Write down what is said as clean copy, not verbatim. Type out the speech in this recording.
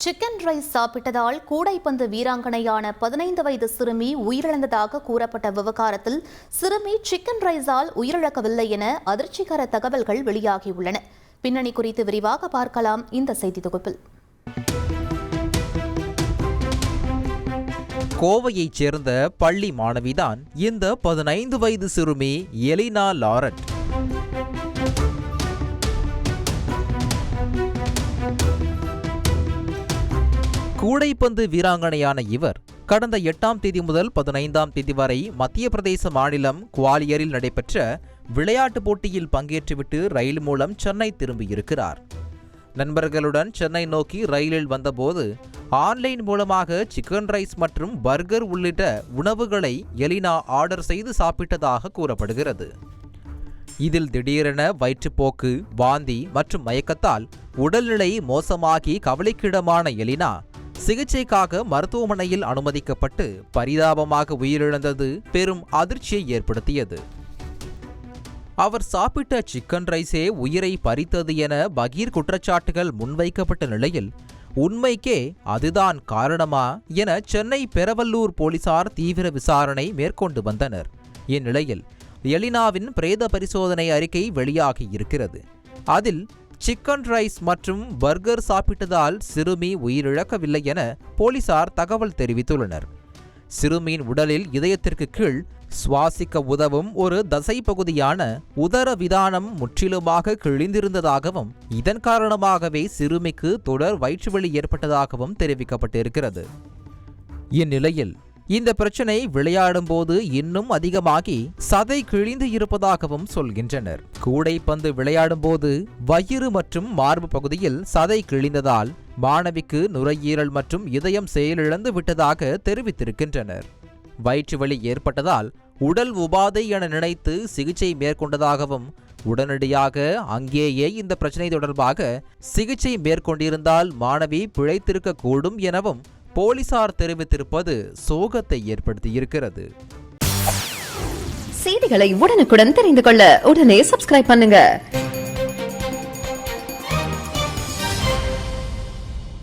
Chicken rice சாப்பிட்டதால் கூடைப்பந்து வீராங்கனையான 15 வயது சிறுமி உயிரிழந்ததாக கூறப்பட்ட விவகாரத்தில் சிறுமி சிக்கன் ரைஸால் உயிரிழக்கவில்லை என அதிர்ச்சிகர தகவல்கள் வெளியாகியுள்ளன. பின்னணி குறித்து விரிவாக பார்க்கலாம் இந்த செய்தி தொகுப்பில். கோவையைச் சேர்ந்த பள்ளி மாணவிதான் இந்த 15 வயது சிறுமி எலினா லாரட். கூடைப்பந்து வீராங்கனையான இவர் கடந்த 8ஆம் தேதி முதல் 15ஆம் தேதி வரை மத்திய பிரதேச மாநிலம் குவாலியரில் நடைபெற்ற விளையாட்டுப் போட்டியில் பங்கேற்றுவிட்டு ரயில் மூலம் சென்னை திரும்பியிருக்கிறார். நண்பர்களுடன் சென்னை நோக்கி ரயிலில் வந்தபோது ஆன்லைன் மூலமாக சிக்கன் ரைஸ் மற்றும் பர்கர் உள்ளிட்ட உணவுகளை எலினா ஆர்டர் செய்து சாப்பிட்டதாக கூறப்படுகிறது. இதில் திடீரென வயிற்றுப்போக்கு, வாந்தி மற்றும் மயக்கத்தால் உடல்நிலை மோசமாகி கவலைக்கிடமான எலினா சிகிச்சைக்காக மருத்துவமனையில் அனுமதிக்கப்பட்டு பரிதாபமாக உயிரிழந்தது பெரும் அதிர்ச்சியை ஏற்படுத்தியது. அவர் சாப்பிட்ட சிக்கன் ரைஸே உயிரை பறித்தது என பகீர் குற்றச்சாட்டுகள் முன்வைக்கப்பட்ட நிலையில் உண்மைக்கே அதுதான் காரணமா என சென்னை பெரவல்லூர் போலீசார் தீவிர விசாரணை மேற்கொண்டு வந்தனர். இந்நிலையில் எலினாவின் பிரேத பரிசோதனை அறிக்கை வெளியாகி இருக்கிறது. அதில் சிக்கன் ரைஸ் மற்றும் பர்கர் சாப்பிட்டதால் சிறுமி உயிரிழக்கவில்லை என போலீசார் தகவல் தெரிவித்துள்ளனர். சிறுமியின் உடலில் இதயத்திற்கு கீழ் சுவாசிக்க உதவும் ஒரு தசை பகுதியான உதர விதானம் முற்றிலுமாக கிழிந்திருந்ததாகவும் இதன் காரணமாகவே சிறுமிக்கு தொடர் வயிற்றுவலி ஏற்பட்டதாகவும் தெரிவிக்கப்பட்டிருக்கிறது. இந்நிலையில் இந்த பிரச்சனை விளையாடும் போது இன்னும் அதிகமாகி சதை கிழிந்து இருப்பதாகவும் சொல்கின்றனர். கூடைப்பந்து விளையாடும் போது வயிறு மற்றும் மார்பு பகுதியில் சதை கிழிந்ததால் மாணவிக்கு நுரையீரல் மற்றும் இதயம் செயலிழந்து விட்டதாக தெரிவித்திருக்கின்றனர். வயிற்றுவலி ஏற்பட்டதால் உடல் உபாதை என நினைத்து சிகிச்சை மேற்கொண்டதாகவும் உடனடியாக அங்கேயே இந்த பிரச்சனை தொடர்பாக சிகிச்சை மேற்கொண்டிருந்தால் மாணவி பிழைத்திருக்க கூடும் எனவும் போலீசார் தெரிவித்திருப்பது சோகத்தை ஏற்படுத்தியிருக்கிறது. செய்திகளை உடனுக்குடன் தெரிந்து கொள்ள உடனே சப்ஸ்கிரைப் பண்ணுங்க.